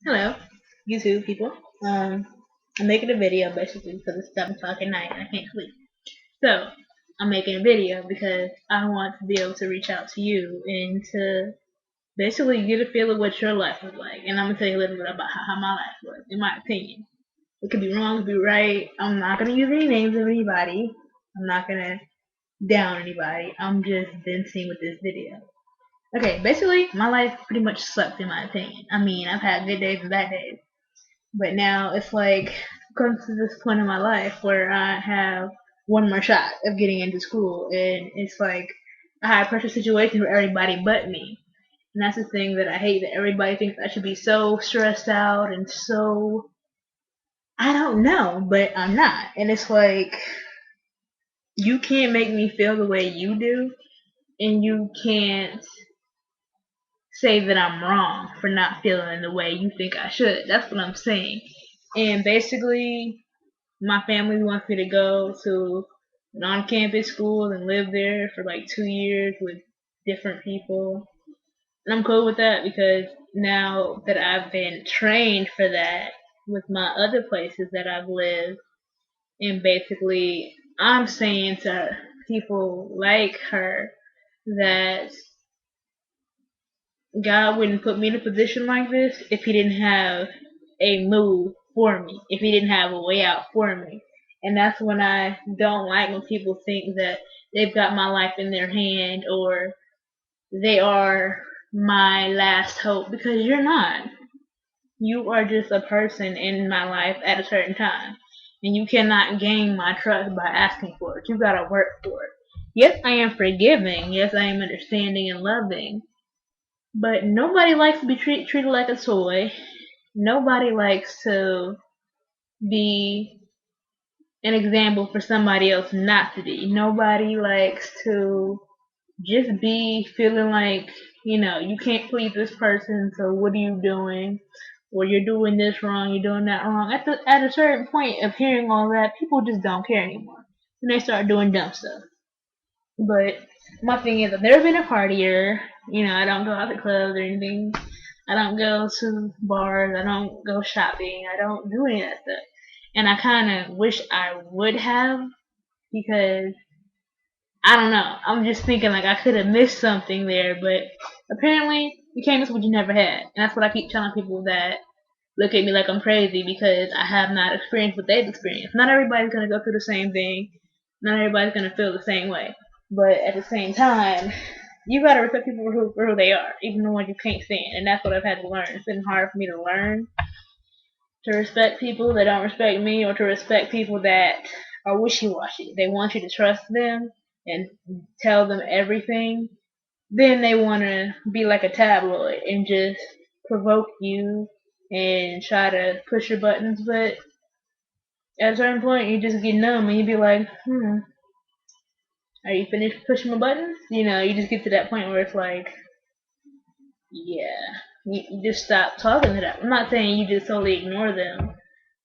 Hello, YouTube people. Um, I'm making a video basically because it's 7 o'clock at night and I can't sleep. So I'm making a video because I want to be able to reach out to you and to basically get a feel of what your life was like. And I'm gonna tell you a little bit about how my life was, in my opinion. It could be wrong, it could be right. I'm not gonna use any names of anybody. I'm not gonna down anybody. I'm just venting with this video. Okay, basically my life pretty much sucked in my opinion. I mean, I've had good days and bad days. But now it's like come to this point in my life where I have one more shot of getting into school, and it's like a high pressure situation for everybody but me. And that's the thing that I hate, that everybody thinks I should be so stressed out and so I don't know, but I'm not. And it's like you can't make me feel the way you do, and you can't say that I'm wrong for not feeling the way you think I should. That's what I'm saying. And basically, my family wants me to go to an on-campus school and live there for like 2 years with different people. And I'm cool with that because now that I've been trained for that with my other places that I've lived, and basically I'm saying to people like her that God wouldn't put me in a position like this if He didn't have a move for me, if He didn't have a way out for me. And that's when I don't like when people think that they've got my life in their hand or they are my last hope, because you're not. You are just a person in my life at a certain time. And you cannot gain my trust by asking for it. You gotta work for it. Yes, I am forgiving. Yes, I am understanding and loving. But nobody likes to be treated like a toy. Nobody likes to be an example for somebody else not to be. Nobody likes to just be feeling like, you can't please this person, so what are you doing? Or you're doing this wrong, you're doing that wrong. At a certain point of hearing all that, people just don't care anymore. And they start doing dumb stuff. But my thing is, I've never been a partier. I don't go out to clubs or anything. I don't go to bars. I don't go shopping. I don't do any of that stuff. And I kind of wish I would have, because I don't know. I'm just thinking like I could have missed something there, but apparently you can't miss what you never had. And that's what I keep telling people that look at me like I'm crazy, because I have not experienced what they've experienced. Not everybody's gonna go through the same thing. Not everybody's gonna feel the same way. But at the same time, you gotta respect people for who they are, even the ones you can't stand. And that's what I've had to learn. It's been hard for me to learn to respect people that don't respect me, or to respect people that are wishy-washy. They want you to trust them and tell them everything. Then they want to be like a tabloid and just provoke you and try to push your buttons. But at a certain point, you just get numb and you be like, are you finished pushing my buttons? You just get to that point where it's like, yeah, you just stop talking to them. I'm not saying you just totally ignore them,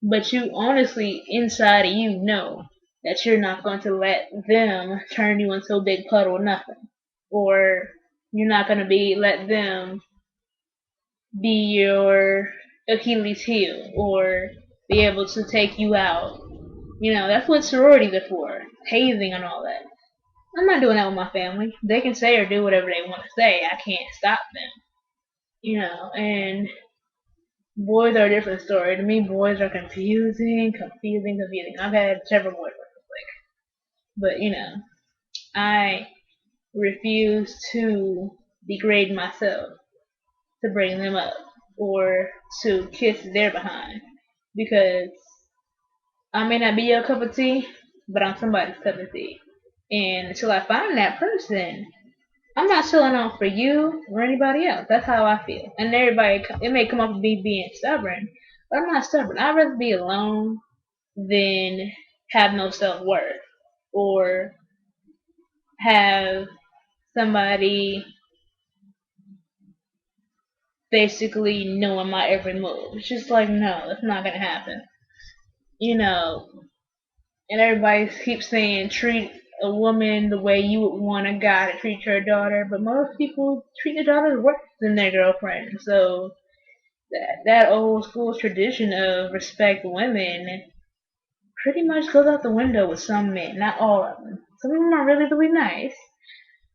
but you honestly, inside of you, know that you're not going to let them turn you into a big puddle of nothing. Or you're not going to let them be your Achilles heel or be able to take you out. That's what sororities are for. Hazing and all that. I'm not doing that with my family. They can say or do whatever they want to say. I can't stop them. And boys are a different story. To me, boys are confusing. I've had several boyfriends, but I refuse to degrade myself to bring them up or to kiss their behind, because I may not be your cup of tea, but I'm somebody's cup of tea. And until I find that person, I'm not selling out for you or anybody else. That's how I feel. And everybody, it may come off as me being stubborn, but I'm not stubborn. I'd rather be alone than have no self worth, or have somebody basically knowing my every move. It's just like, no, that's not gonna happen. You know, and everybody keeps saying treat a woman the way you would want a guy to treat your daughter, but most people treat their daughters worse than their girlfriend. So that old school tradition of respect women pretty much goes out the window with some men. Not all of them. Some of them are really, really nice,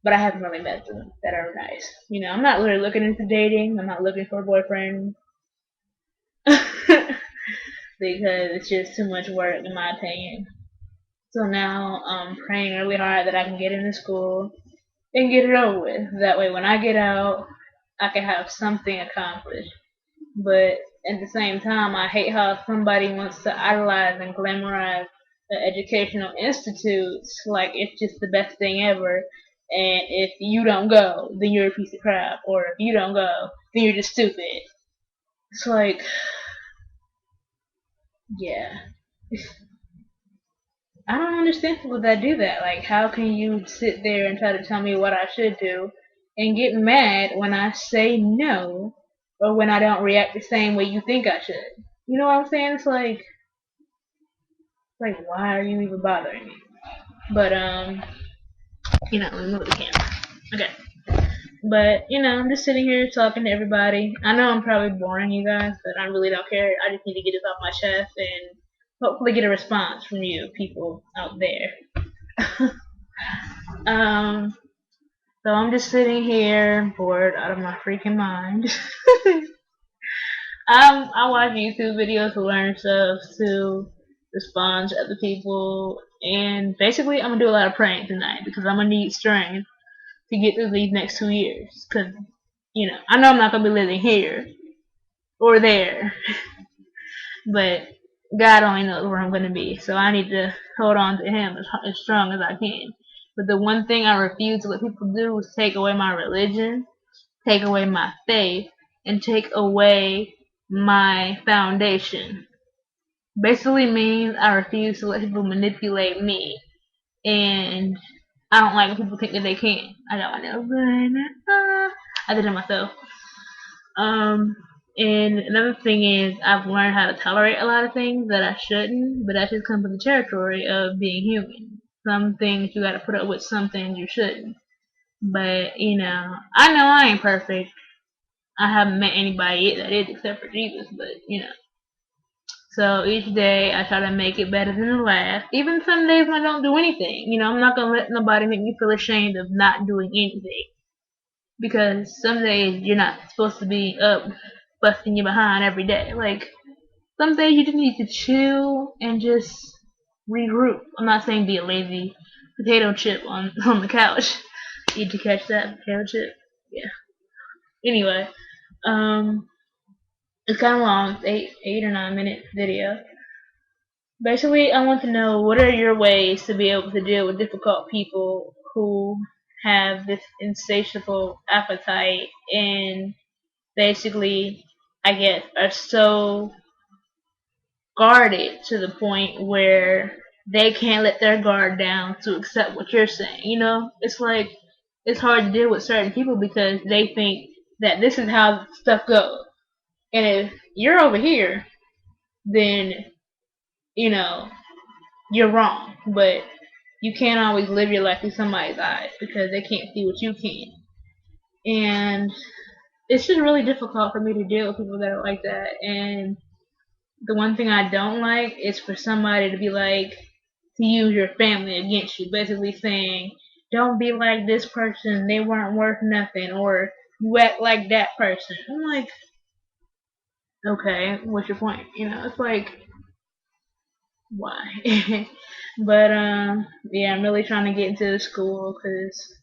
but I haven't really met them that are nice. You know, I'm not really looking into dating. I'm not looking for a boyfriend because it's just too much work, in my opinion. So now I'm praying really hard that I can get into school and get it over with. That way, when I get out, I can have something accomplished. But at the same time, I hate how somebody wants to idolize and glamorize the educational institutes like it's just the best thing ever. And if you don't go, then you're a piece of crap. Or if you don't go, then you're just stupid. It's like, yeah. I don't understand people that do that. Like, how can you sit there and try to tell me what I should do and get mad when I say no or when I don't react the same way you think I should? You know what I'm saying? It's like, why are you even bothering me? But let me move the camera. Okay. But I'm just sitting here talking to everybody. I know I'm probably boring you guys, but I really don't care. I just need to get this off my chest and hopefully get a response from you people out there. um, so I'm just sitting here bored out of my freaking mind. I watch YouTube videos to learn stuff, to respond to other people, and basically I'm gonna do a lot of praying tonight because I'm gonna need strength to get through these next 2 years. Cause I know I'm not gonna be living here or there, but God only knows where I'm gonna be. So I need to hold on to Him as strong as I can. But the one thing I refuse to let people do is take away my religion, take away my faith, and take away my foundation. Basically means I refuse to let people manipulate me, and I don't like when people think that they can. I know, I did it myself. And another thing is I've learned how to tolerate a lot of things that I shouldn't, but that just comes with the territory of being human. Some things you gotta put up with, some things you shouldn't. But I know I ain't perfect. I haven't met anybody yet that is except for Jesus, but So each day I try to make it better than the last. Even some days when I don't do anything. I'm not gonna let nobody make me feel ashamed of not doing anything. Because some days you're not supposed to be up busting your behind every day. Like some days you just need to chill and just regroup. I'm not saying be a lazy potato chip on the couch. Did you catch that potato chip? Yeah. Anyway, um, it's kind of long. It's 8 or 9 minute video. Basically, I want to know what are your ways to be able to deal with difficult people who have this insatiable appetite and basically, I guess, are so guarded to the point where they can't let their guard down to accept what you're saying. It's like it's hard to deal with certain people because they think that this is how stuff goes. And if you're over here, then, you know, you're wrong. But you can't always live your life through somebody's eyes because they can't see what you can. And it's just really difficult for me to deal with people that are like that. And the one thing I don't like is for somebody to be like, to use your family against you, basically saying, don't be like this person, they weren't worth nothing, or you act like that person. I'm like, okay, what's your point? It's like, why? But, yeah, I'm really trying to get into the school because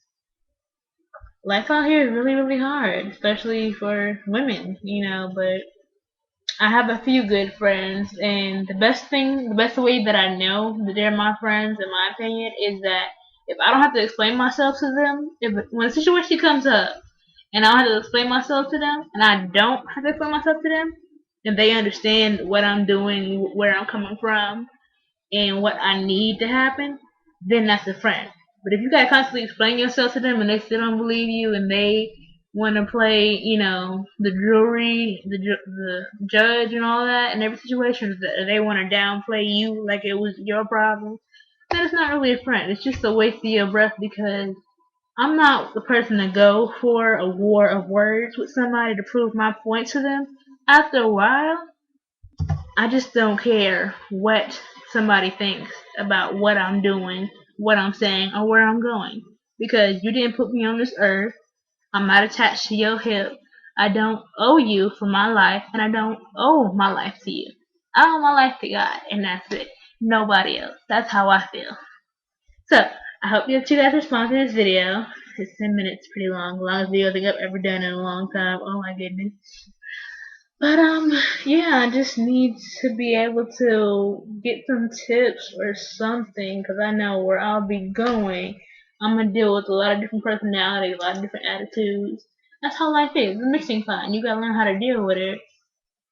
life out here is really, really hard, especially for women, but I have a few good friends, and the best way that I know that they're my friends, in my opinion, is that if I don't have to explain myself to them, if when a situation comes up and I don't have to explain myself to them, and I don't have to explain myself to them, and they understand what I'm doing, where I'm coming from, and what I need to happen, then that's a friend. But if you gotta constantly explain yourself to them and they still don't believe you and they want to play, the jury, the judge and all that in every situation, that they want to downplay you like it was your problem, then it's not really a friend. It's just a waste of your breath because I'm not the person to go for a war of words with somebody to prove my point to them. After a while, I just don't care what somebody thinks about what I'm doing, what I'm saying, or where I'm going. Because you didn't put me on this earth. I'm not attached to your hip. I don't owe you for my life, and I don't owe my life to you. I owe my life to God, and that's it. Nobody else. That's how I feel. So, I hope you guys respond to this video. It's 10 minutes, pretty long. Longest video I think I've ever done in a long time. Oh my goodness. But yeah, I just need to be able to get some tips or something, because I know where I'll be going. I'm gonna deal with a lot of different personalities, a lot of different attitudes. That's how life is. It's a mixing pot. You gotta learn how to deal with it,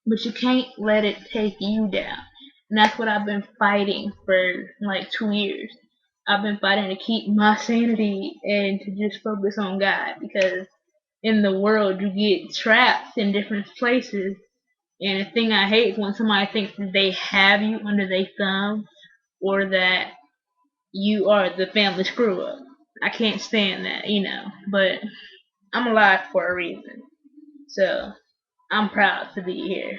but you can't let it take you down. And that's what I've been fighting for like 2 years. I've been fighting to keep my sanity and to just focus on God, because in the world you get trapped in different places, and the thing I hate is when somebody thinks that they have you under their thumb, or that you are the family screw up. I can't stand that. But I'm alive for a reason. So I'm proud to be here.